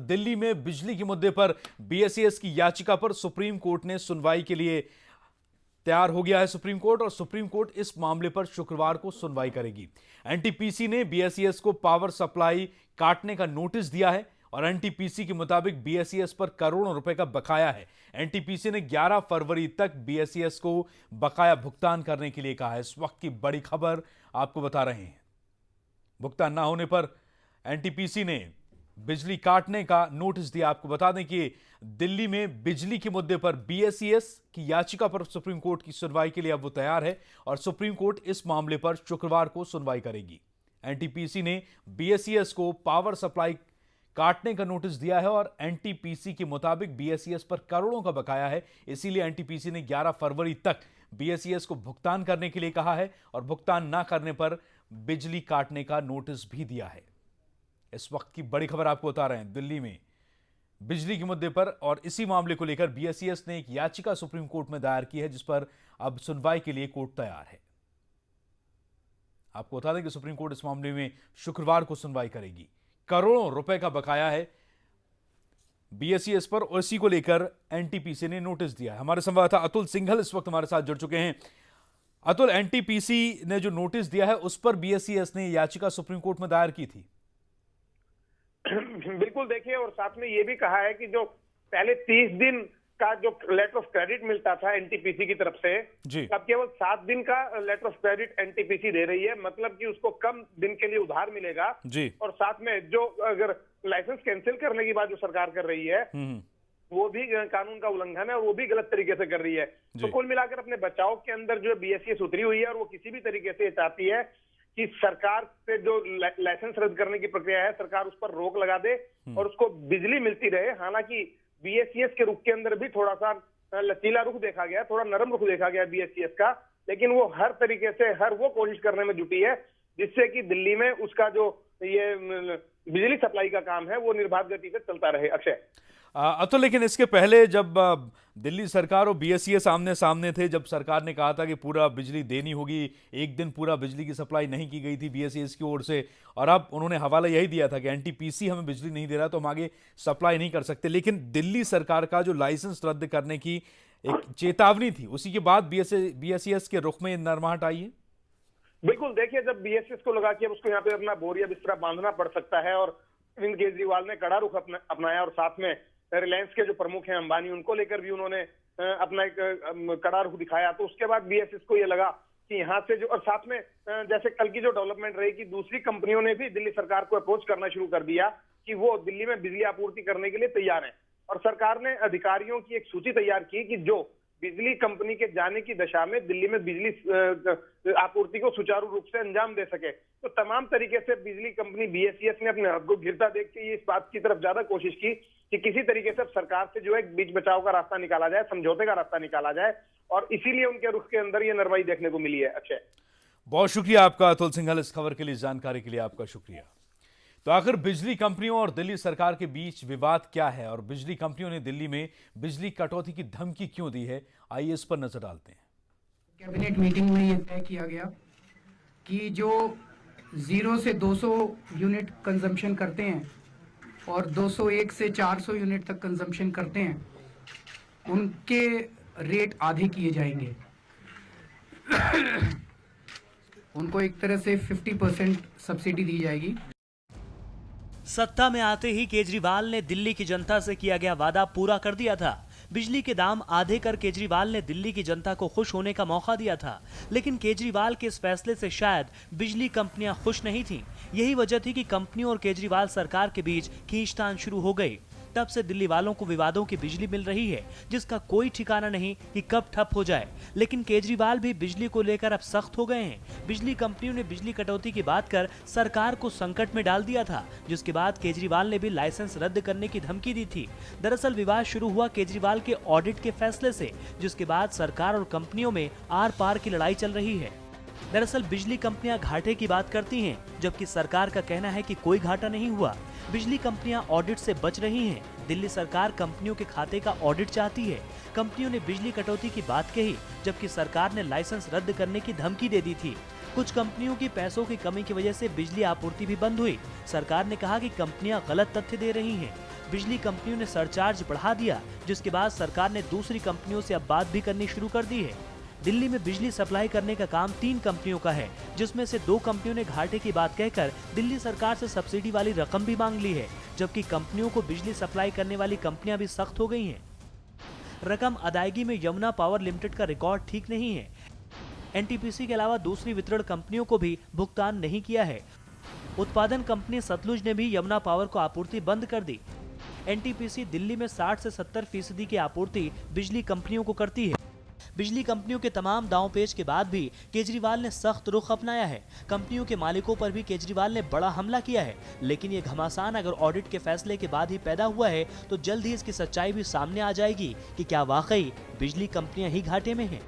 दिल्ली में बिजली के मुद्दे पर बीएसईएस की याचिका पर सुप्रीम कोर्ट ने सुनवाई के लिए तैयार हो गया है सुप्रीम कोर्ट, और सुप्रीम कोर्ट इस मामले पर शुक्रवार को सुनवाई करेगी। एनटीपीसी ने बीएसईएस को पावर सप्लाई काटने का नोटिस दिया है और एनटीपीसी के मुताबिक बीएसईएस पर करोड़ों रुपए का बकाया है। एनटीपीसी ने 11 फरवरी तक बीएसईएस को बकाया भुगतान करने के लिए कहा है। इस वक्त की बड़ी खबर आपको बता रहे हैं। भुगतान ना होने पर एनटीपीसी ने बिजली काटने का नोटिस दिया। आपको बता दें कि दिल्ली में बिजली के मुद्दे पर बीएसईएस की याचिका पर सुप्रीम कोर्ट की सुनवाई के लिए अब वो तैयार है और सुप्रीम कोर्ट इस मामले पर शुक्रवार को सुनवाई करेगी। एनटीपीसी ने बीएसईएस को पावर सप्लाई काटने का नोटिस दिया है और एनटीपीसी के मुताबिक बीएसईएस पर करोड़ों का बकाया है, इसीलिए एनटीपीसी ने 11 फरवरी तक बीएसईएस को भुगतान करने के लिए कहा है और भुगतान ना करने पर बिजली काटने का नोटिस भी दिया है। इस वक्त की बड़ी खबर आपको बता रहे हैं, दिल्ली में बिजली के मुद्दे पर और इसी मामले को लेकर बीएसईएस ने एक याचिका सुप्रीम कोर्ट में दायर की है, जिस पर अब सुनवाई के लिए कोर्ट तैयार है। आपको बता दें कि सुप्रीम कोर्ट इस मामले में शुक्रवार को सुनवाई करेगी। करोड़ों रुपए का बकाया है बीएसईएस पर और इसी को लेकर एनटीपीसी ने नोटिस दिया है। हमारे संवाददाता अतुल सिंघल इस वक्त हमारे साथ जुड़ चुके हैं। अतुल, एनटीपीसी ने जो नोटिस दिया है उस पर बीएसईएस ने याचिका सुप्रीम कोर्ट में दायर की थी। बिल्कुल, देखिए, और साथ में ये भी कहा है कि जो पहले 30 दिन का जो लेटर ऑफ क्रेडिट मिलता था एनटीपीसी की तरफ से, अब केवल 7 दिन का लेटर ऑफ क्रेडिट एनटीपीसी दे रही है। मतलब कि उसको कम दिन के लिए उधार मिलेगा जी। और साथ में जो अगर लाइसेंस कैंसिल करने की बात जो सरकार कर रही है वो भी कानून का उल्लंघन है और वो भी गलत तरीके से कर रही है। तो कुल मिलाकर अपने बचाव के अंदर जो बीएसईएस उतरी हुई है और वो किसी भी तरीके से चाहती है कि सरकार से जो लाइसेंस रद्द करने की प्रक्रिया है, सरकार उस पर रोक लगा दे और उसको बिजली मिलती रहे। हालांकि बीएसईएस के रुख के अंदर भी थोड़ा सा लचीला रुख देखा गया, थोड़ा नरम रुख देखा गया बीएसईएस का, लेकिन वो हर तरीके से वो कोशिश करने में जुटी है जिससे कि दिल्ली में उसका जो ये बिजली सप्लाई का काम है वो निर्बाध गति से चलता रहे। अक्षय, अतुल, लेकिन इसके पहले जब दिल्ली सरकार और बीएसईएस आमने सामने थे, जब सरकार ने कहा था कि पूरा बिजली देनी होगी, एक दिन पूरा बिजली की सप्लाई नहीं की गई थी बीएसईएस की ओर से, और अब उन्होंने हवाला यही दिया था कि एनटीपीसी हमें बिजली नहीं दे रहा तो हम आगे सप्लाई नहीं कर सकते। लेकिन दिल्ली सरकार का जो लाइसेंस रद्द करने की एक चेतावनी थी, उसी के बाद बीएसईएस के रुख में नरमाहट आई है। बिल्कुल, देखिए, जब बीएसईएस को लगा कि अब उसको यहाँ पे अपना बोरिया बिस्तरा बांधना पड़ सकता है और अरविंद केजरीवाल ने कड़ा रुख अपनाया और साथ में रिलायंस के जो प्रमुख हैं अंबानी, उनको लेकर भी उन्होंने अपना एक कड़ा रुख दिखाया, तो उसके बाद बीएसईएस को ये लगा कि यहाँ से जो, और साथ में जैसे कल की जो डेवलपमेंट रही कि दूसरी कंपनियों ने भी दिल्ली सरकार को अप्रोच करना शुरू कर दिया कि वो दिल्ली में बिजली आपूर्ति करने के लिए तैयार है और सरकार ने अधिकारियों की एक सूची तैयार की कि जो बिजली कंपनी के जाने की दशा में दिल्ली में बिजली आपूर्ति को सुचारू रूप से अंजाम दे सके। तो तमाम तरीके से बिजली कंपनी बीएसईएस ने अपने हाथ को गिरता देख के इस बात की तरफ ज्यादा कोशिश की कि किसी तरीके से सरकार से जो है बीच बचाव का रास्ता निकाला जाए, समझौते का रास्ता निकाला जाए, और इसीलिए उनके रुख के अंदर ये नरमाई देखने को मिली है। अक्षय, बहुत शुक्रिया आपका अतुल सिंघल, इस खबर के लिए, जानकारी के लिए आपका शुक्रिया। तो आखिर बिजली कंपनियों और दिल्ली सरकार के बीच विवाद क्या है और बिजली कंपनियों ने दिल्ली में बिजली कटौती की धमकी क्यों दी है, आइए इस पर नजर डालते हैं। कैबिनेट मीटिंग में यह तय किया गया कि जो 0 से 200 यूनिट कंजम्पशन करते हैं और 201 से 400 यूनिट तक कंजम्पशन करते हैं, उनके रेट आधे किए जाएंगे। उनको एक तरह से 50% सब्सिडी दी जाएगी। सत्ता में आते ही केजरीवाल ने दिल्ली की जनता से किया गया वादा पूरा कर दिया था। बिजली के दाम आधे कर केजरीवाल ने दिल्ली की जनता को खुश होने का मौका दिया था, लेकिन केजरीवाल के इस फैसले से शायद बिजली कंपनियां खुश नहीं थीं। यही वजह थी कि कंपनियों और केजरीवाल सरकार के बीच खींचतान शुरू हो गई। तब से दिल्ली वालों को विवादों की बिजली मिल रही है, जिसका कोई ठिकाना नहीं कि कब ठप हो जाए। लेकिन केजरीवाल भी बिजली को लेकर अब सख्त हो गए हैं। बिजली कंपनियों ने बिजली कटौती की बात कर सरकार को संकट में डाल दिया था, जिसके बाद केजरीवाल ने भी लाइसेंस रद्द करने की धमकी दी थी। दरअसल विवाद शुरू हुआ केजरीवाल के ऑडिट के फैसले से, जिसके बाद सरकार और कंपनियों में आर पार की लड़ाई चल रही है। दरअसल बिजली कंपनियां घाटे की बात करती हैं, जबकि सरकार का कहना है कि कोई घाटा नहीं हुआ। बिजली कंपनियां ऑडिट से बच रही हैं। दिल्ली सरकार कंपनियों के खाते का ऑडिट चाहती है। कंपनियों ने बिजली कटौती की बात कही, जबकि सरकार ने लाइसेंस रद्द करने की धमकी दे दी थी। कुछ कंपनियों की पैसों की कमी की वजह से बिजली आपूर्ति भी बंद हुई। सरकार ने कहा कि कंपनियां गलत तथ्य दे रही हैं। बिजली कंपनियों ने सरचार्ज बढ़ा दिया, जिसके बाद सरकार ने दूसरी कंपनियों से अब बात भी करनी शुरू कर दी है। दिल्ली में बिजली सप्लाई करने का काम 3 कंपनियों का है, जिसमें से 2 कंपनियों ने घाटे की बात कहकर दिल्ली सरकार से सब्सिडी वाली रकम भी मांग ली है, जबकि कंपनियों को बिजली सप्लाई करने वाली कंपनियां भी सख्त हो गई हैं। रकम अदायगी में यमुना पावर लिमिटेड का रिकॉर्ड ठीक नहीं है। एनटीपीसी के अलावा दूसरी वितरण कंपनियों को भी भुगतान नहीं किया है। उत्पादन कंपनी सतलुज ने भी यमुना पावर को आपूर्ति बंद कर दी। एनटीपीसी दिल्ली में 60 से 70% की आपूर्ति बिजली कंपनियों को करती है। बिजली कंपनियों के तमाम दांव-पेच के बाद भी केजरीवाल ने सख्त रुख अपनाया है। कंपनियों के मालिकों पर भी केजरीवाल ने बड़ा हमला किया है, लेकिन ये घमासान अगर ऑडिट के फैसले के बाद ही पैदा हुआ है तो जल्द ही इसकी सच्चाई भी सामने आ जाएगी कि क्या वाकई बिजली कंपनियां ही घाटे में हैं।